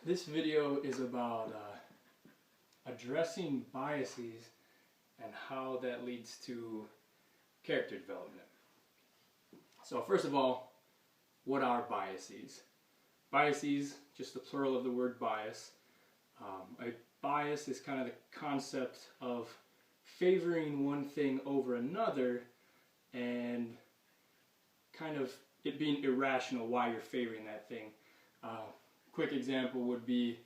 This video is about addressing biases and how that leads to character development. So first of all, what are biases? Biases, just the plural of the word bias. A bias is kind of the concept of favoring one thing over another and kind of it being irrational why you're favoring that thing. Quick example would be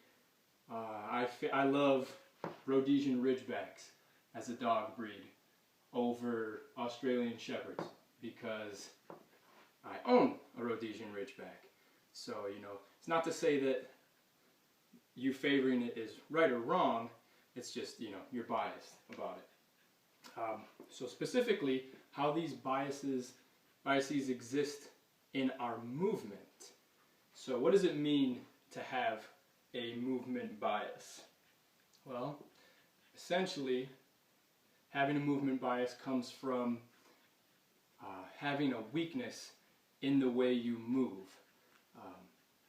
I love Rhodesian Ridgebacks as a dog breed over Australian Shepherds because I own a Rhodesian Ridgeback. So, it's not to say that you favoring it is right or wrong, it's just, you're biased about it. So specifically, how these biases exist in our movement. So what does it mean to have a movement bias? Well, essentially, having a movement bias comes from having a weakness in the way you move.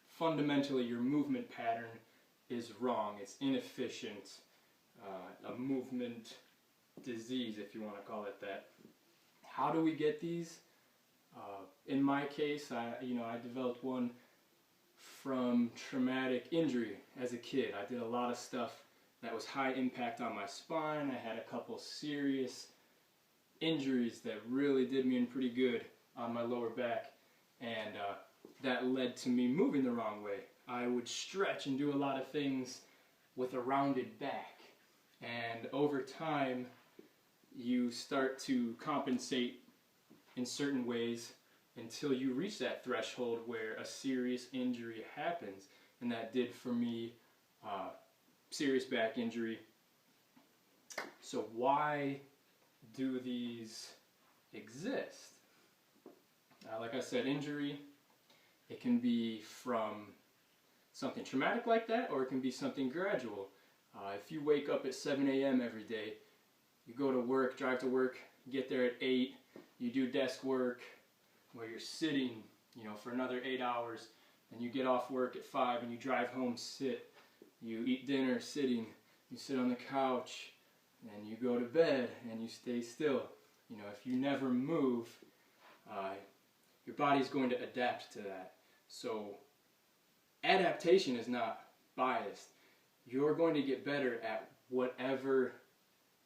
Fundamentally, your movement pattern is wrong. It's inefficient. A movement disease, if you want to call it that. How do we get these? In my case, I developed one from traumatic injury as a kid. I did a lot of stuff that was high impact on my spine. I had a couple serious injuries that really did me in pretty good on my lower back, and that led to me moving the wrong way. I would stretch and do a lot of things with a rounded back, and over time you start to compensate in certain ways until you reach that threshold where a serious injury happens, and that did for me serious back injury. So why do these exist? Like I said, injury, it can be from something traumatic like that, or it can be something gradual. If you wake up at 7 a.m. every day, you go to work, drive to work, get there at 8, you do desk work where you're sitting, for another 8 hours, and you get off work at 5 and you drive home, sit, you eat dinner sitting, you sit on the couch, and you go to bed and you stay still. If you never move, your body's going to adapt to that. So adaptation is not biased. You're going to get better at whatever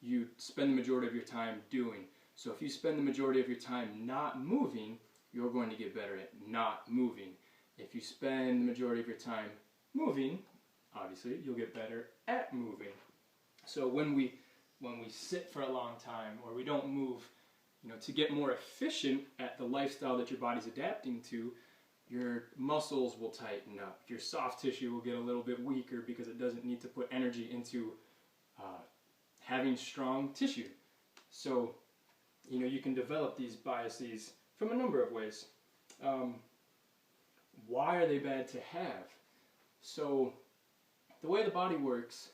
you spend the majority of your time doing. So if you spend the majority of your time not moving, you're going to get better at not moving. If you spend the majority of your time moving, obviously you'll get better at moving. So when we sit for a long time or we don't move, to get more efficient at the lifestyle that your body's adapting to, your muscles will tighten up. Your soft tissue will get a little bit weaker because it doesn't need to put energy into having strong tissue. So, you can develop these biases from a number of ways. Why are they bad to have? So, the way the body works,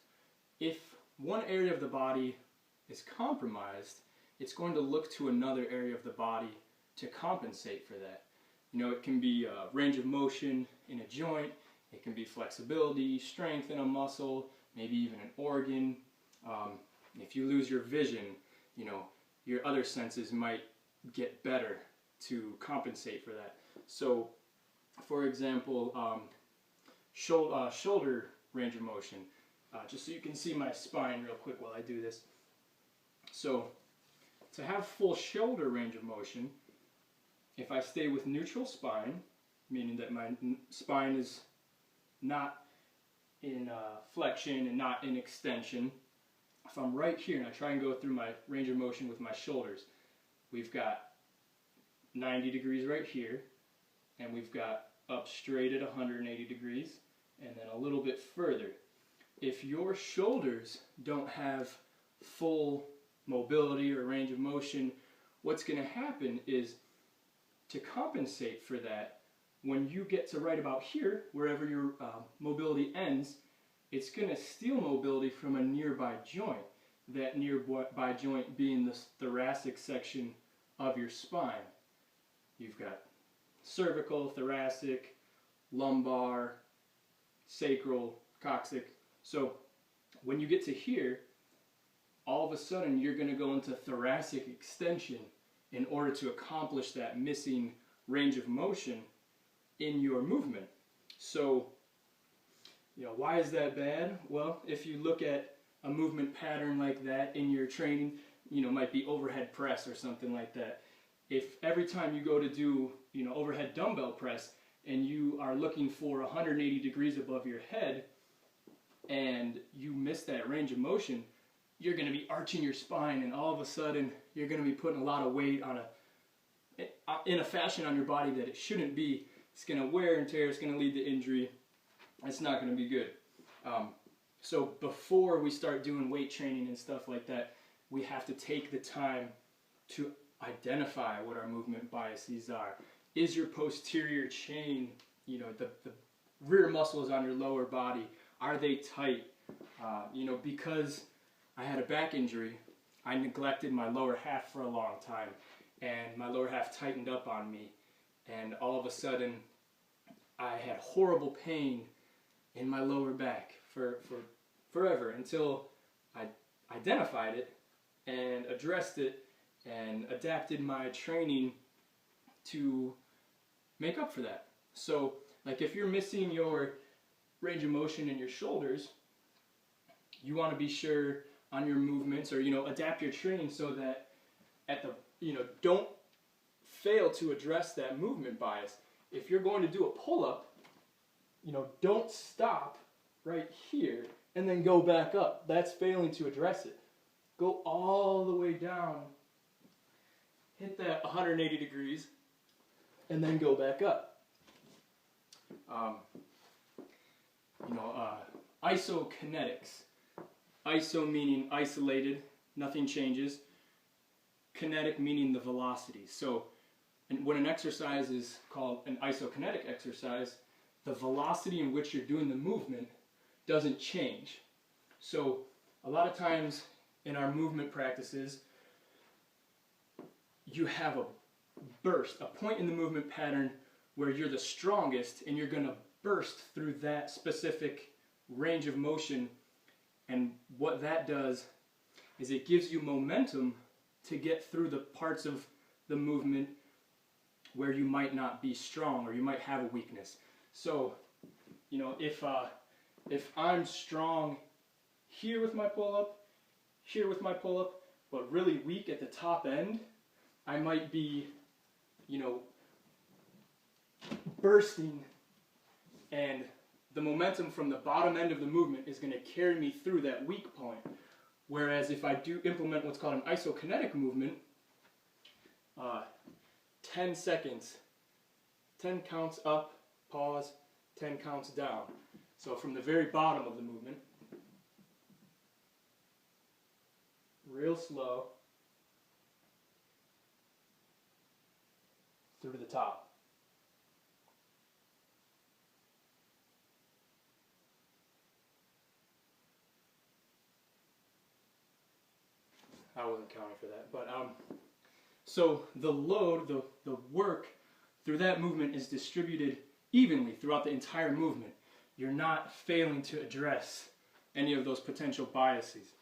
if one area of the body is compromised, it's going to look to another area of the body to compensate for that. It can be range of motion in a joint, it can be flexibility, strength in a muscle, maybe even an organ. If you lose your vision, your other senses might get better to compensate for that. So, for example, shoulder range of motion. Just so you can see my spine real quick while I do this. So, to have full shoulder range of motion, if I stay with neutral spine, meaning that my spine is not in flexion and not in extension, if I'm right here and I try and go through my range of motion with my shoulders, we've got 90 degrees right here, and we've got up straight at 180 degrees, and then a little bit further. If your shoulders don't have full mobility or range of motion, what's going to happen is, to compensate for that, when you get to right about here, wherever your mobility ends, it's going to steal mobility from a nearby joint. That nearby joint being the thoracic section of your spine. You've got cervical, thoracic, lumbar, sacral, coccyx. So when you get to here, all of a sudden you're going to go into thoracic extension in order to accomplish that missing range of motion in your movement. So, why is that bad? Well, if you look at a movement pattern like that in your training, might be overhead press or something like that. If every time you go to do, overhead dumbbell press and you are looking for 180 degrees above your head and you miss that range of motion, you're going to be arching your spine, and all of a sudden you're going to be putting a lot of weight in a fashion on your body that it shouldn't be. It's going to wear and tear, it's going to lead to injury. It's not going to be good. So before we start doing weight training and stuff like that, we have to take the time to identify what our movement biases are. Is your posterior chain, the rear muscles on your lower body, are they tight? Because I had a back injury, I neglected my lower half for a long time, and my lower half tightened up on me, and all of a sudden I had horrible pain in my lower back for forever, until I identified it and addressed it and adapted my training to make up for that. So, like, if you're missing your range of motion in your shoulders, you want to be sure on your movements, or adapt your training so that don't fail to address that movement bias. If you're going to do a pull-up, don't stop right here and then go back up. That's failing to address it. Go all the way down, hit that 180 degrees, and then go back up. Isokinetics. Iso meaning isolated, nothing changes. Kinetic meaning the velocity. So when an exercise is called an isokinetic exercise, the velocity in which you're doing the movement doesn't change. So a lot of times in our movement practices, you have a burst, a point in the movement pattern where you're the strongest, and you're going to burst through that specific range of motion. And what that does is it gives you momentum to get through the parts of the movement where you might not be strong, or you might have a weakness. So, if I'm strong here with my pull-up, here with my pull-up, but really weak at the top end, I might be, bursting, and the momentum from the bottom end of the movement is going to carry me through that weak point. Whereas if I do implement what's called an isokinetic movement, 10 seconds, 10 counts up, pause, 10 counts down. So from the very bottom of the movement, real slow, through to the top. I wasn't counting for that, but so the load, the work through that movement is distributed evenly throughout the entire movement. You're not failing to address any of those potential biases.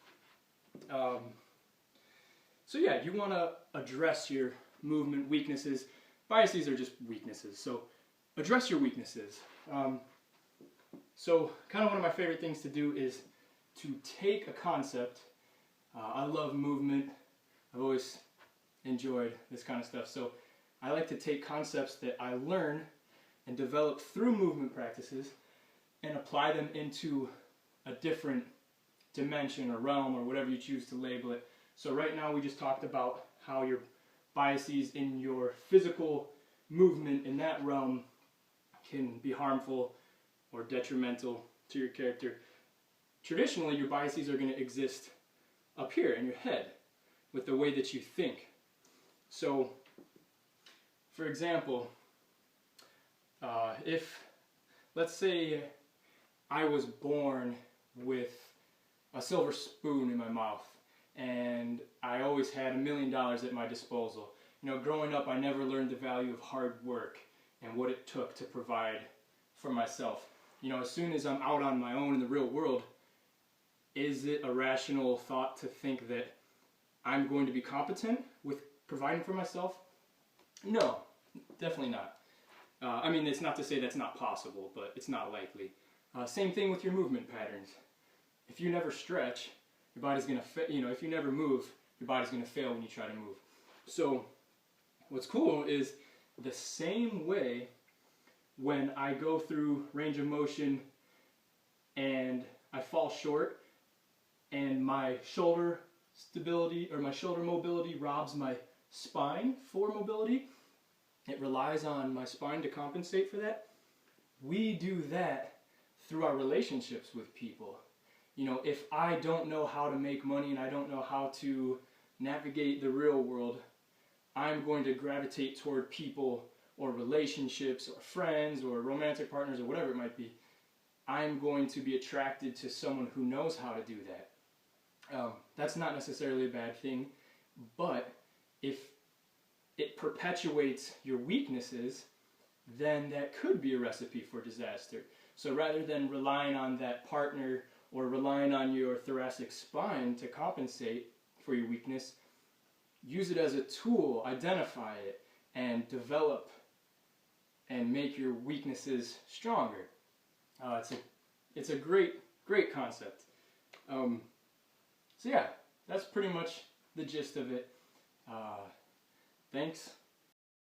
So yeah, you want to address your movement weaknesses. Biases are just weaknesses, so address your weaknesses. So kind of one of my favorite things to do is to take a concept. I love movement. I've always enjoyed this kind of stuff. So I like to take concepts that I learn and develop through movement practices and apply them into a different dimension or realm, or whatever you choose to label it. So right now we just talked about how your biases in your physical movement in that realm can be harmful or detrimental to your character. Traditionally, your biases are going to exist up here in your head with the way that you think. So, for example, if, let's say, I was born with a silver spoon in my mouth and I always had $1 million at my disposal. Growing up, I never learned the value of hard work and what it took to provide for myself. You know, as soon as I'm out on my own in the real world, is it a rational thought to think that I'm going to be competent with providing for myself? No, definitely not. I mean, it's not to say that's not possible, but it's not likely. Same thing with your movement patterns. If you never stretch, your body's going to, if you never move, your body's going to fail when you try to move. So what's cool is the same way when I go through range of motion and I fall short and my shoulder stability or my shoulder mobility robs my spine for mobility, it relies on my spine to compensate for that. We do that through our relationships with people. You know, if I don't know how to make money and I don't know how to navigate the real world, I'm going to gravitate toward people or relationships or friends or romantic partners or whatever it might be. I'm going to be attracted to someone who knows how to do that. That's not necessarily a bad thing, but if it perpetuates your weaknesses, then that could be a recipe for disaster. So rather than relying on that partner or relying on your thoracic spine to compensate for your weakness, use it as a tool, identify it, and develop and make your weaknesses stronger. It's a great concept. So yeah, that's pretty much the gist of it. Thanks